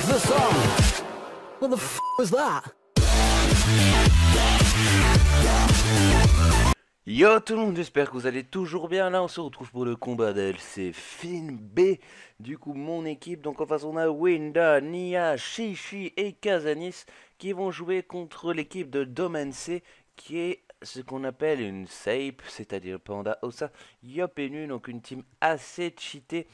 What's the song? What the f was that? Yo tout le monde, j'espère que vous allez toujours bien. Là on se retrouve pour le combat d'LC Fin B. Du coup mon équipe, donc en face on a Winda, Nia, Shishi et Kazanis qui vont jouer contre l'équipe de Domaine C, qui est ce qu'on appelle une SAPE, c'est-à-dire Panda Osa, Yop et Nu, donc une team assez cheatée,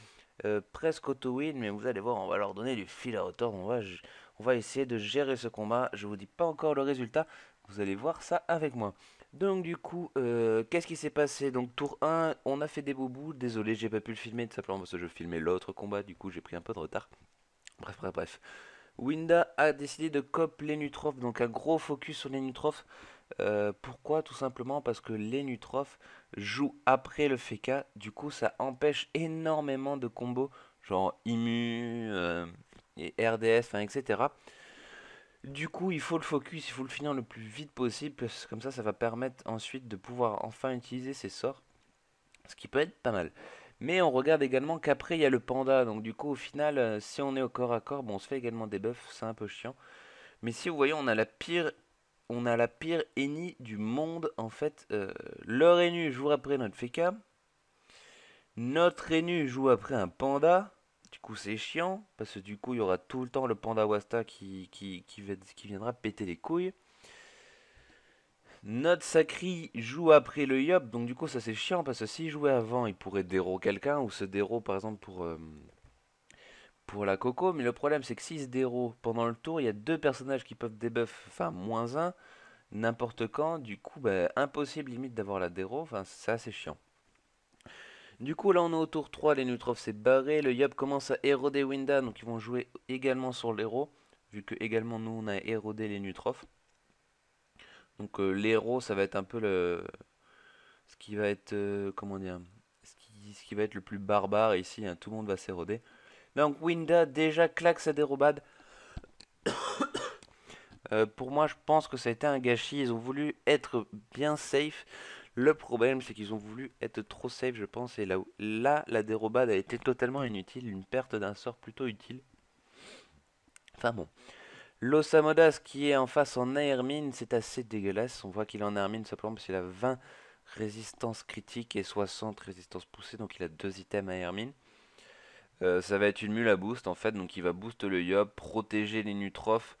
presque auto-win, mais vous allez voir, on va leur donner du fil à retordre, on va essayer de gérer ce combat. Je vous dis pas encore le résultat, vous allez voir ça avec moi. Donc du coup, qu'est-ce qui s'est passé? Donc tour 1, on a fait des boubous. Désolé, j'ai pas pu le filmer tout simplement parce que je filmais l'autre combat. Du coup, j'ai pris un peu de retard. Bref. Winda a décidé de cop les Nutrophes. Donc un gros focus sur les Nutrophes. Pourquoi? Tout simplement parce que les Nutrophes jouent après le Feka. Du coup, ça empêche énormément de combos. Genre Imu et RDS, enfin etc. Du coup, il faut le focus, il faut le finir le plus vite possible, parce que comme ça va permettre ensuite de pouvoir enfin utiliser ses sorts, ce qui peut être pas mal. Mais on regarde également qu'après il y a le panda, donc du coup au final, si on est au corps à corps, bon, on se fait également des buffs, c'est un peu chiant. Mais si vous voyez, on a la pire Eni du monde en fait. Leur Enu joue après notre Feka, notre Enu joue après un panda. Du coup c'est chiant, parce que du coup il y aura tout le temps le panda Wasta qui viendra péter les couilles. Notre Sacri joue après le Yop, donc du coup ça c'est chiant, parce que s'il jouait avant il pourrait déro quelqu'un, ou se déro par exemple pour la Coco. Mais le problème c'est que s'il se déro pendant le tour, il y a deux personnages qui peuvent debuff, enfin moins un, n'importe quand. Du coup bah, impossible limite d'avoir la déro, enfin c'est assez chiant. Du coup là on est au tour 3, les Nutrophes s'est barré, le Yop commence à éroder Winda, donc ils vont jouer également sur l'héros, vu que également nous on a érodé les Nutrophes. Donc l'héros ça va être un peu ce qui va être, comment dire, ce qui va être le plus barbare ici, hein, tout le monde va s'éroder. Donc Winda déjà claque sa dérobade. Pour moi je pense que ça a été un gâchis, ils ont voulu être bien safe. Le problème, c'est qu'ils ont voulu être trop safe, je pense, et là, la dérobade a été totalement inutile, une perte d'un sort plutôt utile. Enfin bon. L'Osamodas qui est en face en airmine, c'est assez dégueulasse. On voit qu'il est en airmine simplement parce qu'il a 20 résistance critique et 60 résistance poussée, donc il a 2 items à airmine. Ça va être une mule à boost en fait, donc il va boost le Yop, protéger les Nutrophes,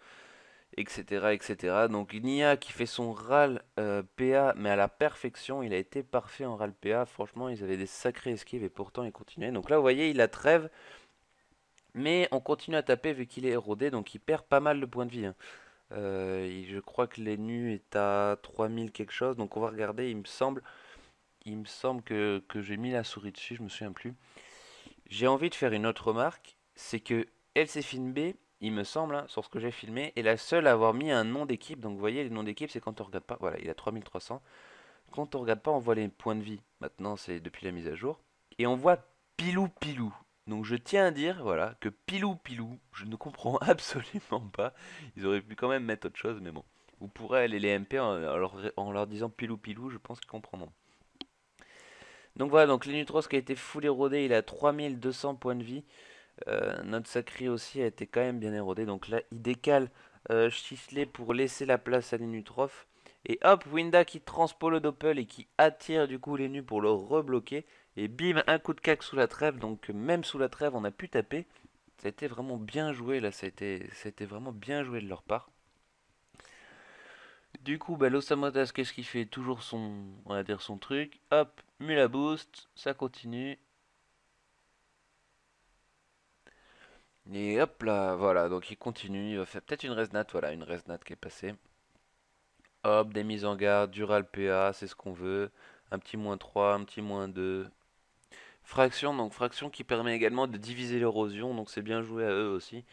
etc. Donc Nia qui fait son RAL PA, mais à la perfection, il a été parfait en RAL PA. Franchement, ils avaient des sacrés esquives et pourtant ils continuaient. Donc là, vous voyez, il a trêve, mais on continue à taper vu qu'il est érodé, donc il perd pas mal de points de vie, hein. Je crois que l'ENU est à 3000 quelque chose, donc on va regarder, il me semble que j'ai mis la souris dessus, je me souviens plus. J'ai envie de faire une autre remarque, c'est que LC Fin B, il me semble, hein, sur ce que j'ai filmé, est la seule à avoir mis un nom d'équipe. Donc vous voyez, les noms d'équipe, c'est quand on regarde pas. Voilà, il a 3300. Quand on regarde pas, on voit les points de vie. Maintenant, c'est depuis la mise à jour. Et on voit Pilou Pilou. Donc je tiens à dire, voilà, que Pilou Pilou, je ne comprends absolument pas. Ils auraient pu quand même mettre autre chose, mais bon. Vous pourrez aller les MP en leur disant Pilou Pilou, je pense qu'ils comprendront. Donc voilà, donc Lenutros qui a été full érodé, il a 3200 points de vie. Notre Sacré aussi a été quand même bien érodé. Donc là, il décale Chisley pour laisser la place à Lenutroph. Et hop, Winda qui transpo le doppel et qui attire du coup les nus pour le rebloquer. Et bim, un coup de cac sous la trêve. Donc même sous la trêve, on a pu taper. Ça a été vraiment bien joué là, ça a été vraiment bien joué de leur part. Du coup, bah, l'Osamodas, qu'est-ce qu'il fait? Toujours on va dire son truc. Hop, Mula Boost, ça continue. Et hop là, voilà, donc il continue, il va faire peut-être une resnat, voilà, une resnat qui est passée. Hop, des mises en garde, dural PA, c'est ce qu'on veut. Un petit -3, un petit -2. Fraction, donc fraction qui permet également de diviser l'érosion, donc c'est bien joué à eux aussi.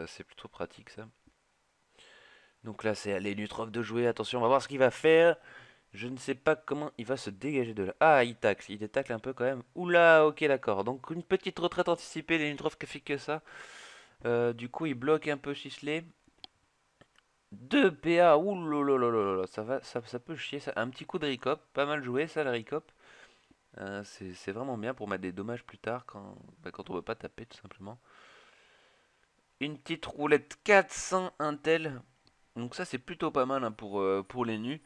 C'est plutôt pratique ça. Donc là, c'est à l'Enutrof de jouer, attention, on va voir ce qu'il va faire. Je ne sais pas comment il va se dégager de là. Ah, il tacle un peu quand même. Oula, ok, d'accord. Donc une petite retraite anticipée, l'Enutrof qui fait que ça. Du coup, il bloque un peu Chisley. 2 PA, oulololololo, ça peut chier. Ça. Un petit coup de recop, pas mal joué ça, le recop. C'est vraiment bien pour mettre des dommages plus tard quand on veut pas taper tout simplement. Une petite roulette 400 Intel. Donc ça c'est plutôt pas mal hein, pour les nus.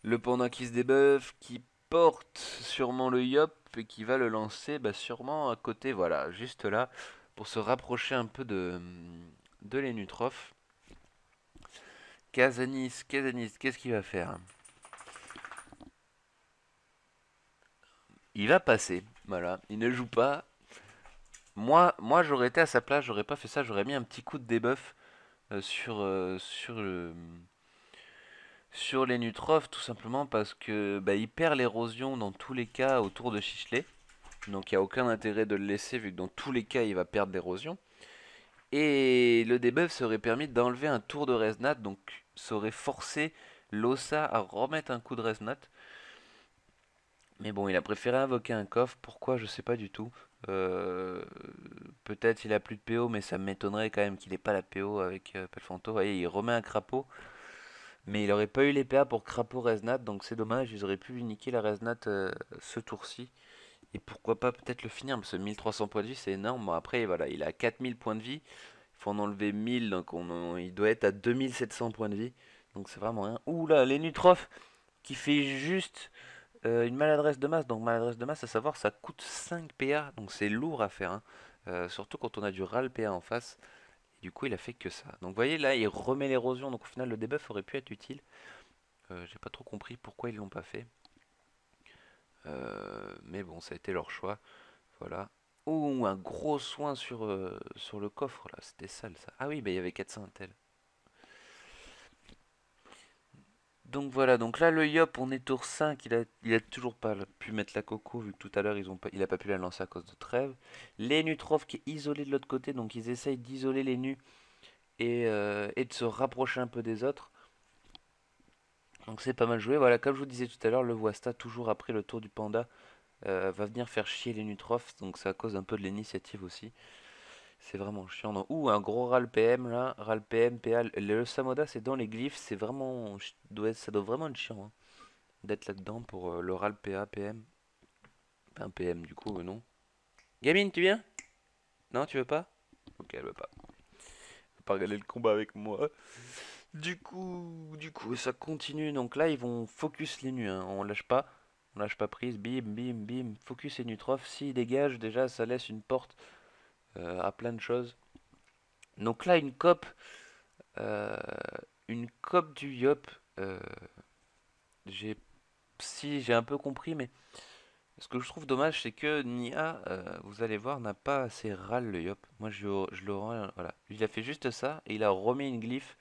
Le panda qui se débuffe, qui porte sûrement le yop et qui va le lancer sûrement à côté, voilà, juste là, pour se rapprocher un peu de l'Enutroph. Kazanis, qu'est-ce qu'il va faire? Il va passer, voilà, il ne joue pas. Moi j'aurais été à sa place, j'aurais pas fait ça, j'aurais mis un petit coup de debuff sur les Nutroph, tout simplement parce que il perd l'érosion dans tous les cas autour de Chichelet. Donc il n'y a aucun intérêt de le laisser vu que dans tous les cas il va perdre l'érosion. Et le debuff serait permis d'enlever un tour de Resnat, donc ça aurait forcé Losa à remettre un coup de Resnat. Mais bon, il a préféré invoquer un coffre, pourquoi je sais pas du tout. Peut-être il a plus de PO, mais ça m'étonnerait quand même qu'il ait pas la PO avec Pelfanto. Vous voyez, il remet un crapaud, mais il aurait pas eu les PA pour crapaud Resnat, donc c'est dommage, ils auraient pu lui niquer la Resnat ce tour-ci. Et pourquoi pas peut-être le finir, parce que 1300 points de vie c'est énorme. Bon, après voilà, il a 4000 points de vie, il faut en enlever 1000, donc il doit être à 2700 points de vie. Donc c'est vraiment rien. Ouh là, les Nutroph qui fait juste une maladresse de masse. Donc maladresse de masse, à savoir, ça coûte 5 PA, donc c'est lourd à faire. Hein. Surtout quand on a du RAL PA en face. Et du coup, il a fait que ça. Donc vous voyez, là, il remet l'érosion, donc au final, le debuff aurait pu être utile. J'ai pas trop compris pourquoi ils l'ont pas fait. Mais bon, ça a été leur choix. Voilà. Ouh, un gros soin sur le coffre là, c'était sale ça. Ah oui, il y avait 400 intel. Donc voilà, donc là le Yop, on est tour 5, il a toujours pas pu mettre la coco vu que tout à l'heure il a pas pu la lancer à cause de trêve. Les Nutroph qui est isolé de l'autre côté, donc ils essayent d'isoler les nus et de se rapprocher un peu des autres. Donc c'est pas mal joué. Voilà, comme je vous disais tout à l'heure, le Wasta, toujours après le tour du panda, va venir faire chier les Nutroph, donc ça cause un peu de l'initiative aussi. C'est vraiment chiant. Donc, ouh, un gros RAL PM là. RAL PM, PA. Le Samoda, c'est dans les glyphes. C'est vraiment. Ça doit vraiment être chiant hein, d'être là-dedans pour le RAL PA, PM. Enfin, PM, du coup, non. Gamine, tu viens? Non, tu veux pas? Ok, elle veut pas. Elle veut pas regarder le combat avec moi. Du coup, ça continue. Donc là, ils vont focus les nus. Hein. On lâche pas. On lâche pas prise. Bim, bim, bim. Focus les Nutroph. S'ils dégagent, déjà, ça laisse une porte à plein de choses. Donc là, Euh, une cop du Yop. euh, j'ai Si j'ai un peu compris, mais ce que je trouve dommage, c'est que Nia, vous allez voir, n'a pas assez râle le Yop. Moi, je le rends, voilà. Il a fait juste ça et il a remis une glyphe.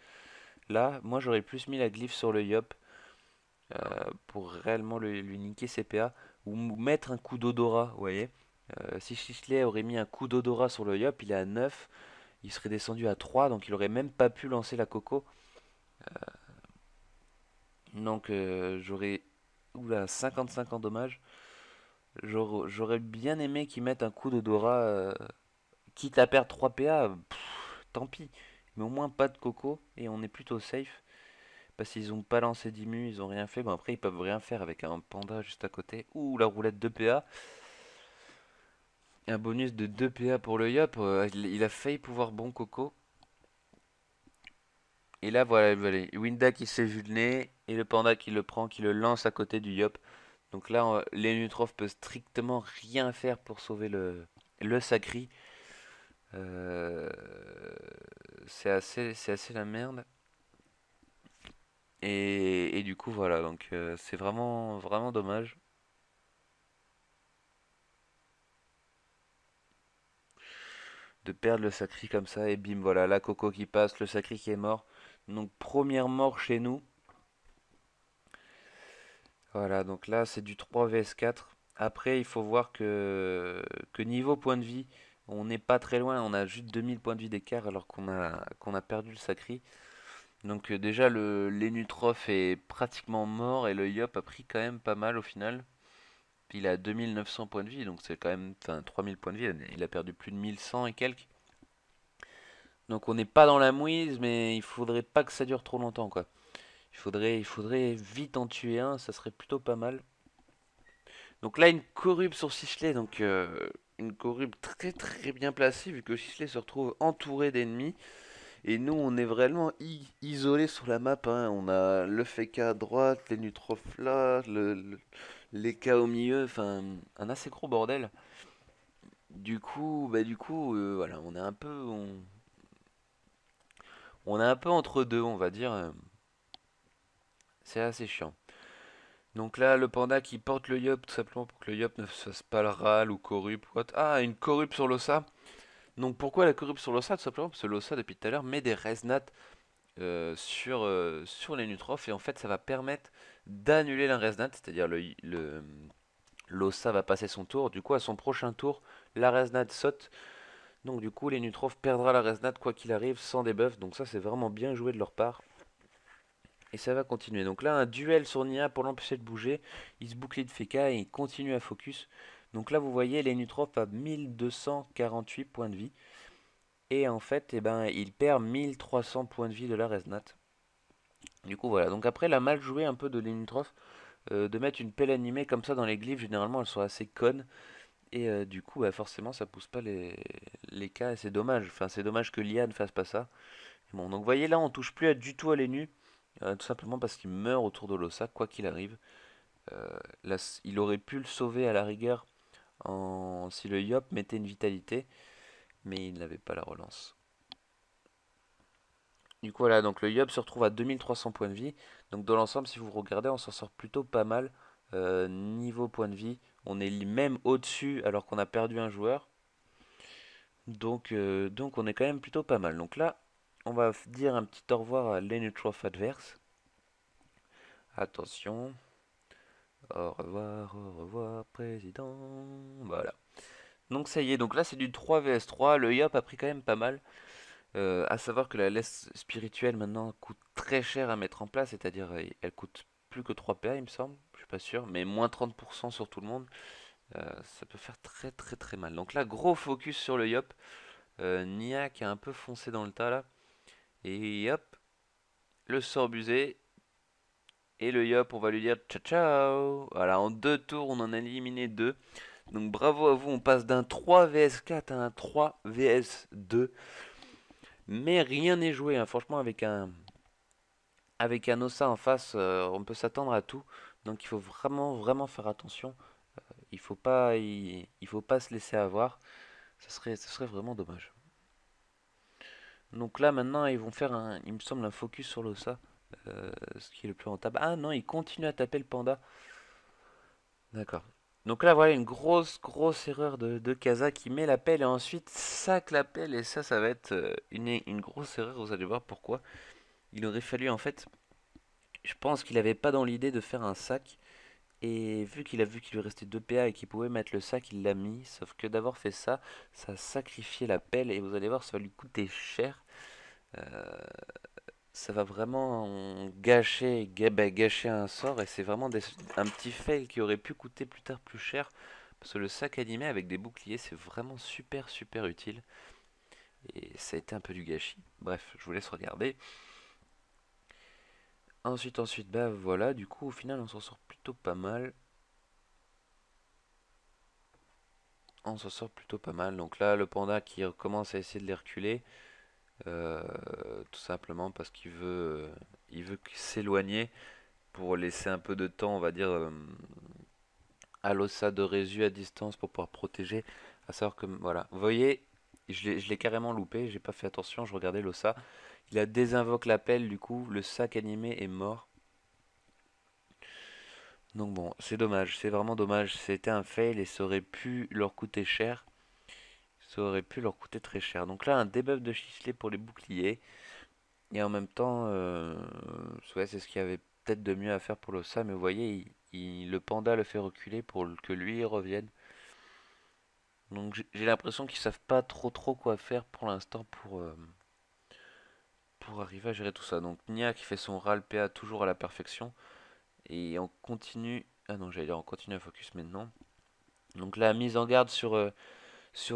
Là, moi, j'aurais plus mis la glyphe sur le Yop pour réellement lui niquer ses PA ou mettre un coup d'odorat, vous voyez. Si Chichelet aurait mis un coup d'odorat sur le Yop, il est à 9, il serait descendu à 3, donc il aurait même pas pu lancer la coco. Donc j'aurais... Oula, 55 en dommage. J'aurais bien aimé qu'ils mettent un coup d'odorat, quitte à perdre 3 PA, tant pis. Mais au moins pas de coco et on est plutôt safe. Parce qu'ils ont pas lancé d'immu, ils ont rien fait. Bon après ils peuvent rien faire avec un panda juste à côté. Ouh, la roulette de PA. Un bonus de 2 PA pour le Yop. Il a failli pouvoir bon coco. Et là voilà, Winda qui s'est vu le nez. Et le panda qui le prend, qui le lance à côté du Yop. Donc là, les Nutroph peut strictement rien faire pour sauver le Sacri. Euh, c'est assez la merde. Et du coup, voilà, donc c'est vraiment, vraiment dommage. De perdre le Sacri comme ça. Et bim, voilà, la Coco qui passe, le Sacri qui est mort. Donc première mort chez nous. Voilà, donc là c'est du 3 vs 4. Après, il faut voir que niveau point de vie, on n'est pas très loin. On a juste 2000 points de vie d'écart alors qu'on a perdu le Sacri. Donc déjà l'Enutroph est pratiquement mort et le Yop a pris quand même pas mal au final. Puis il a 2900 points de vie, donc c'est quand même, enfin 3000 points de vie, il a perdu plus de 1100 et quelques. Donc on n'est pas dans la mouise, mais il faudrait pas que ça dure trop longtemps quoi. Il faudrait vite en tuer un, ça serait plutôt pas mal. Donc là une corrupte sur Sichelet, donc une corrube très très bien placée vu que Sisley se retrouve entouré d'ennemis. Et nous, on est vraiment isolé sur la map, hein. On a le FK à droite, les Nutrof là, les K au milieu, enfin, un assez gros bordel. Du coup, voilà, on est un peu entre deux, on va dire. C'est assez chiant. Donc là, le panda qui porte le yop, tout simplement pour que le yop ne se fasse pas le râle ou corrupt. Ah, une corrupt sur l'ossa. Donc pourquoi la corrupt sur l'ossa? Tout simplement parce que l'ossa, depuis tout à l'heure, met des resnats sur les Nutrof et en fait ça va permettre d'annuler la resnat, c'est-à-dire l'ossa va passer son tour, du coup à son prochain tour la resnat saute, donc du coup les Nutrof perdra la resnat quoi qu'il arrive sans debuff, donc ça c'est vraiment bien joué de leur part. Et ça va continuer. Donc là, un duel sur Nia pour l'empêcher de bouger. Il se bouclit de Feka et il continue à focus. Donc là, vous voyez, les Nutrof a 1248 points de vie. Et en fait, eh ben, il perd 1300 points de vie de la Resnat. Du coup, voilà. Donc après, il a mal joué un peu de Linitrof de mettre une pelle animée comme ça dans les glyphes. Généralement, elles sont assez connes. Et du coup, bah, forcément, ça pousse pas les cas. Et c'est dommage. Enfin, c'est dommage que l'IA ne fasse pas ça. Bon, donc vous voyez là, on touche plus du tout à l'Enu. Tout simplement parce qu'il meurt autour de l'Ossa, quoi qu'il arrive. Là, il aurait pu le sauver à la rigueur si le Yop mettait une vitalité. Mais il n'avait pas la relance. Du coup voilà, donc le Yop se retrouve à 2300 points de vie. Donc dans l'ensemble, si vous regardez, on s'en sort plutôt pas mal. Niveau points de vie, on est même au-dessus alors qu'on a perdu un joueur. Donc on est quand même plutôt pas mal. Donc là, on va dire un petit au revoir à l'Enutrof adverse. Attention. Au revoir, président. Voilà. Donc ça y est, donc là c'est du 3 vs 3. Le Yop a pris quand même pas mal. À savoir que la laisse spirituelle maintenant coûte très cher à mettre en place, c'est-à-dire elle coûte plus que 3 PA il me semble, je suis pas sûr, mais moins 30% sur tout le monde, ça peut faire très très très mal. Donc là gros focus sur le Yop, Nia qui a un peu foncé dans le tas là, et hop, le sort busé, et le Yop on va lui dire ciao ciao, voilà en 2 tours on en a éliminé 2, donc bravo à vous, on passe d'un 3 vs 4 à un 3 vs 2, mais rien n'est joué, hein. Franchement avec un Ossa en face, on peut s'attendre à tout. Donc il faut vraiment vraiment faire attention. Il faut pas se laisser avoir. Ce serait vraiment dommage. Donc là maintenant ils vont faire il me semble un focus sur l'Ossa, ce qui est le plus rentable. Ah non, ils continuent à taper le panda. D'accord. Donc là voilà une grosse erreur de Kaza qui met la pelle et ensuite sac la pelle et ça va être une grosse erreur. Vous allez voir pourquoi. Il aurait fallu en fait, je pense qu'il n'avait pas dans l'idée de faire un sac. Et vu qu'il a vu qu'il lui restait 2 PA et qu'il pouvait mettre le sac, il l'a mis. Sauf que d'avoir fait ça, ça a sacrifié la pelle. Et vous allez voir, ça va lui coûter cher. Euh, Ça va vraiment gâcher un sort. Et c'est vraiment un petit fail qui aurait pu coûter plus tard plus cher. Parce que le sac animé avec des boucliers, c'est vraiment super utile. Et ça a été un peu du gâchis. Bref, je vous laisse regarder. Ensuite, bah voilà. Du coup, au final, on s'en sort plutôt pas mal. On s'en sort plutôt pas mal. Donc là, le panda qui commence à essayer de les reculer. euh, Tout simplement parce il veut s'éloigner pour laisser un peu de temps, on va dire, à l'ossa de résu à distance pour pouvoir protéger. À savoir que, voilà. Vous voyez, je l'ai carrément loupé. J'ai pas fait attention. Je regardais l'ossa. Il a désinvoqué l'appel. Du coup, le sac animé est mort. Donc bon, c'est dommage. C'est vraiment dommage. C'était un fail et ça aurait pu leur coûter cher. Ça aurait pu leur coûter très cher. Donc là, un debuff de Chisley pour les boucliers. Et en même temps, ouais, c'est ce qu'il y avait peut-être de mieux à faire pour l'Ossa. Mais vous voyez, le panda le fait reculer pour que lui il revienne. Donc j'ai l'impression qu'ils savent pas trop quoi faire pour l'instant pour arriver à gérer tout ça. Donc Nia qui fait son RAL PA toujours à la perfection. Et on continue. Ah non, j'allais dire on continue à focus maintenant. Donc la mise en garde sur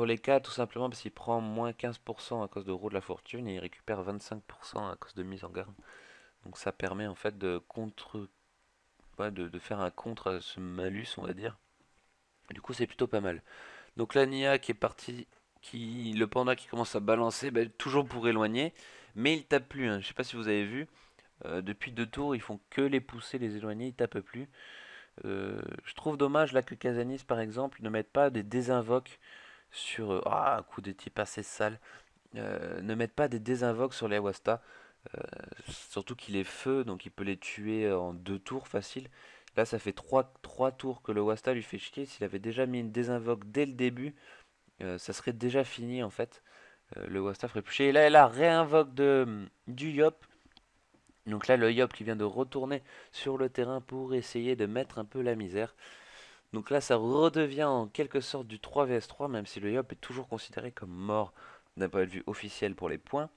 les cas, tout simplement parce qu'il prend moins 15% à cause de roue de la fortune et il récupère 25% à cause de mise en garde. Donc ça permet en fait ouais, de faire un contre à ce malus, on va dire. Du coup, c'est plutôt pas mal. Donc la Nia qui est partie, le panda qui commence à balancer, bah, toujours pour éloigner, mais il tape plus, hein. Je sais pas si vous avez vu, depuis 2 tours, ils font que les pousser, les éloigner, ils tapent plus. Je trouve dommage là que Casanis par exemple ne mette pas des désinvoques sur... un coup de type assez sale. Ne mettent pas des désinvoques sur les Wasta. Surtout qu'il est feu, donc il peut les tuer en 2 tours facile. Là, ça fait 3 tours que le Wasta lui fait chier. S'il avait déjà mis une désinvoque dès le début, ça serait déjà fini en fait. Le Wasta ferait plus chier. Et là, elle a réinvoque du Yop. Donc là, le Yop qui vient de retourner sur le terrain pour essayer de mettre un peu la misère. Donc là, ça redevient en quelque sorte du 3 vs 3, même si le Yop est toujours considéré comme mort d'un point de vue officiel pour les points.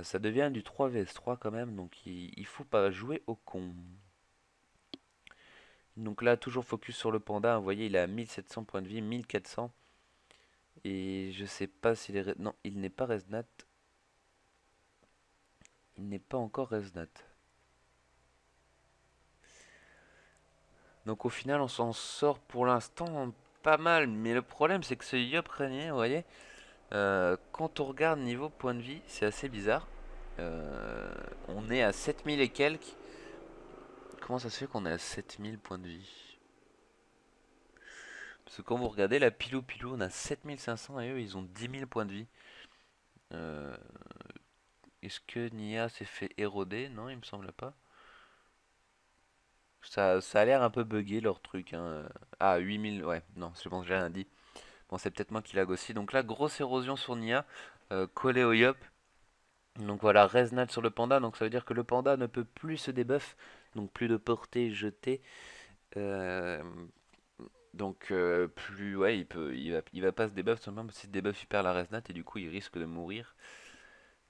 Ça devient du 3 vs 3 quand même, donc il faut pas jouer au con. Donc là, toujours focus sur le panda, vous voyez, il a 1700 points de vie, 1400. Et je sais pas s'il est... Non, il n'est pas Resnat. Il n'est pas encore Resnat. Donc au final, on s'en sort pour l'instant pas mal. Mais le problème, c'est que ce Yop Régnier, vous voyez, quand on regarde niveau point de vie, c'est assez bizarre. On est à 7000 et quelques. Comment ça se fait qu'on est à 7000 points de vie? Parce que quand vous regardez la Pilou Pilou, on a 7500 et eux ils ont 10 000 points de vie. Est-ce que Nia s'est fait éroder? Non, il me semble pas. Ça a l'air un peu buggé leur truc, hein. Ah, 8000, ouais, non, je pense que j'ai rien dit. Bon, c'est peut-être moi qui lag aussi. Donc là, grosse érosion sur Nia, collé au Yop. Donc voilà, Resnat sur le panda, donc ça veut dire que le panda ne peut plus se debuff. Donc plus de portée jetée. Euh, plus, ouais, il va pas se debuff simplement parce qu'il se debuff, il perd la Resnat et du coup il risque de mourir.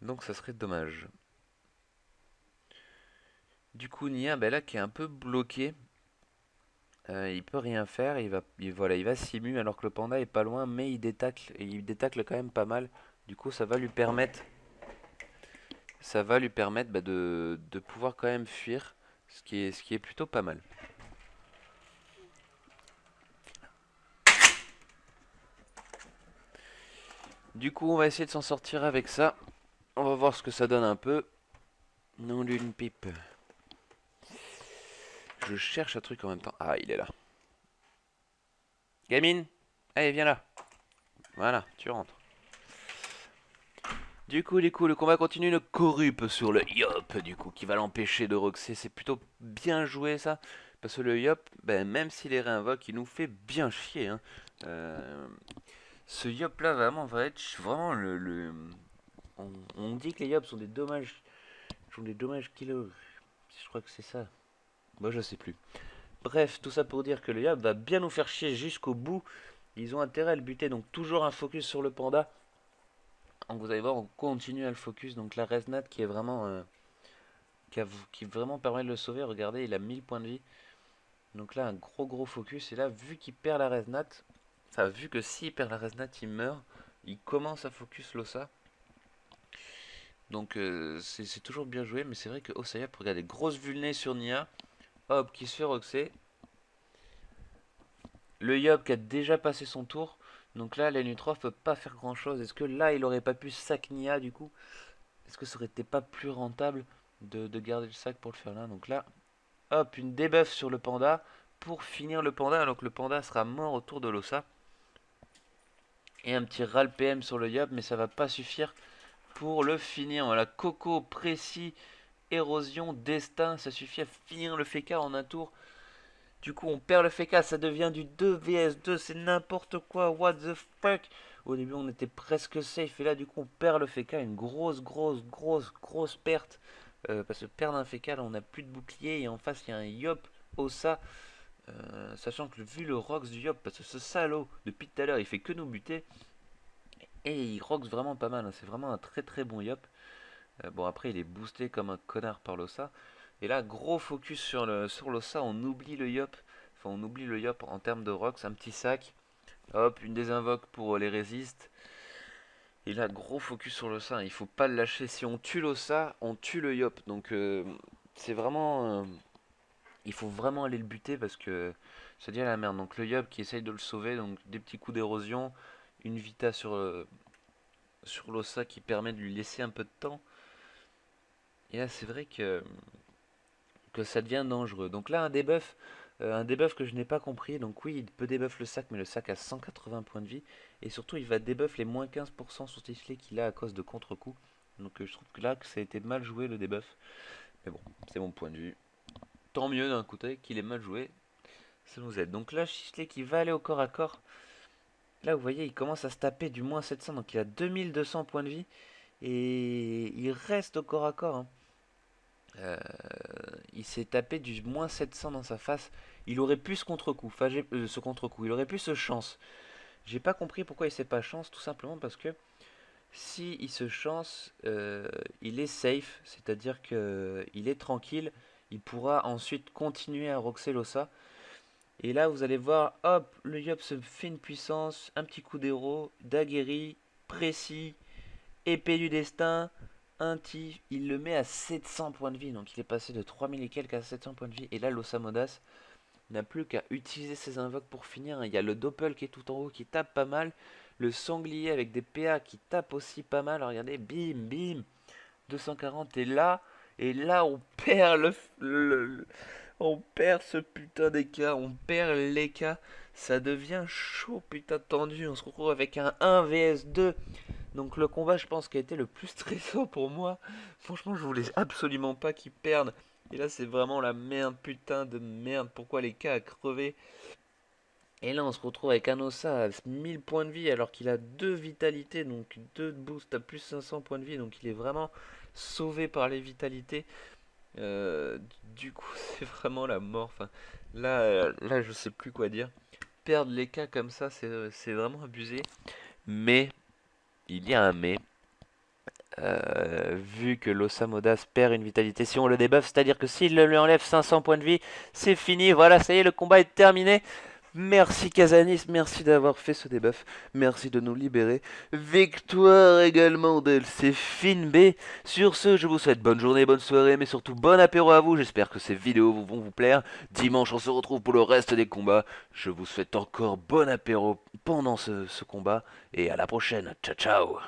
Donc ça serait dommage. Du coup Nia, ben là qui est un peu bloqué, il peut rien faire, voilà, il va simu alors que le panda est pas loin, mais il détacle quand même pas mal. Du coup ça va lui permettre bah, de pouvoir quand même fuir, ce qui est plutôt pas mal. Du coup, on va essayer de s'en sortir avec ça. On va voir ce que ça donne un peu. Non d'une pipe. Je cherche un truc en même temps. Ah, il est là. Gamine, allez, viens là. Voilà, tu rentres. Du coup, le combat continue. Le corrupe sur le Yop, du coup, qui va l'empêcher de roxer. C'est plutôt bien joué, ça. Parce que le Yop, ben, même s'il est réinvoque, il nous fait bien chier. Hein. Ce Yop là, vraiment, va être vraiment on dit que les Yops sont des dommages. Sont des dommages killers. Je crois que c'est ça. Moi, je sais plus. Bref, tout ça pour dire que le Yop va bien nous faire chier jusqu'au bout. Ils ont intérêt à le buter, donc toujours un focus sur le panda. Donc vous allez voir, on continue à le focus. Donc la Resnat qui est vraiment... qui vraiment permet de le sauver. Regardez, il a 1000 points de vie. Donc là, un gros focus. Et là, vu qu'il perd la Resnat, enfin, vu que s'il perd la Resnat, il meurt, il commence à focus l'Ossa. Donc c'est toujours bien joué, mais c'est vrai que Osaya, regardez, grosse vulnée sur Nia. Hop, qui se fait roxer. Le Yop qui a déjà passé son tour. Donc là, l'N3 peut pas faire grand chose. Est-ce que là, il aurait pas pu sac Nia du coup? Est-ce que ça aurait été pas plus rentable de garder le sac pour le faire là? Donc là, hop, une debuff sur le panda pour finir le panda, alors que le panda sera mort autour de l'Ossa. Et un petit ral PM sur le Yop, mais ça va pas suffire pour le finir. Voilà, Coco, précis, érosion, destin, ça suffit à finir le FK en un tour. Du coup, on perd le FK, ça devient du 2 vs 2, c'est n'importe quoi, what the fuck. Au début, on était presque safe, et là, du coup, on perd le FK, une grosse perte. Parce que perdre un FK, là, on n'a plus de bouclier, et en face, il y a un Yop Ossa. Sachant que vu le Rox du Yop, parce que ce salaud, depuis tout à l'heure, il fait que nous buter. Et il Rox vraiment pas mal, hein, c'est vraiment un très bon Yop. Bon, après, il est boosté comme un connard par l'Ossa. Et là, gros focus sur l'Ossa, on oublie le Yop. Enfin, on oublie le Yop en termes de Rox. Un petit sac. Hop, une désinvoque pour les résistes. Et là, gros focus sur l'Ossa. Il faut pas le lâcher. Si on tue l'Ossa, on tue le Yop. Donc, c'est vraiment... il faut vraiment aller le buter parce que ça dit à la merde. Donc le Yob qui essaye de le sauver, donc des petits coups d'érosion, une Vita sur l'Ossa qui permet de lui laisser un peu de temps. Et là c'est vrai que ça devient dangereux. Donc là un debuff que je n'ai pas compris. Donc oui, il peut debuff le sac, mais le sac a 180 points de vie. Et surtout il va debuff les moins 15% sur sifflet qu'il a à cause de contre-coup. Donc je trouve que là que ça a été mal joué le debuff. Mais bon, c'est mon point de vue. Tant mieux d'un côté qu'il est mal joué. Ça nous aide. Donc là, Sifflet qui va aller au corps à corps. Là, vous voyez, il commence à se taper du moins 700. Donc il a 2200 points de vie. Et il reste au corps à corps. Hein. Il s'est tapé du moins 700 dans sa face. Il aurait pu ce contre-coup. Enfin, ce contre-coup. Il aurait pu ce chance. J'ai pas compris pourquoi il s'est pas chance. Tout simplement parce que si il se chance, il est safe. C'est-à-dire qu'il est tranquille. Il pourra ensuite continuer à roxer l'Ossa. Et là, vous allez voir, hop, le Yop se fait une puissance, un petit coup d'héros, d'aguerri, précis, épée du destin, un tif, il le met à 700 points de vie. Donc il est passé de 3000 et quelques à 700 points de vie. Et là, l'Osamodas n'a plus qu'à utiliser ses invoques pour finir. Il y a le Doppel qui est tout en haut, qui tape pas mal. Le Sanglier avec des PA qui tape aussi pas mal. Regardez, bim, bim, 240. Et là, on perd on perd ce putain d'écart, on perd l'écart, ça devient chaud, putain tendu, on se retrouve avec un 1 vs 2. Donc le combat, je pense, qui a été le plus stressant pour moi. Franchement, je voulais absolument pas qu'ils perdent. Et là, c'est vraiment la merde, putain de merde. Pourquoi les cas a crevé? Et là, on se retrouve avec un Ossa à 1000 points de vie alors qu'il a 2 vitalités, donc 2 boosts à plus 500 points de vie. Donc il est vraiment sauvé par les vitalités. Du coup, c'est vraiment la mort. Enfin, là, je sais plus quoi dire. Perdre les cas comme ça, c'est vraiment abusé. Mais, il y a un mais. Vu que l'Osamodas perd une vitalité, si on le débuff, c'est-à-dire que s'il lui enlève 500 points de vie, c'est fini. Voilà, ça y est, le combat est terminé. Merci Casanis, merci d'avoir fait ce debuff, merci de nous libérer. Victoire également d'LC FinB. Sur ce, je vous souhaite bonne journée, bonne soirée, mais surtout bon apéro à vous. J'espère que ces vidéos vont vous plaire. Dimanche, on se retrouve pour le reste des combats. Je vous souhaite encore bon apéro pendant ce combat, et à la prochaine. Ciao, ciao.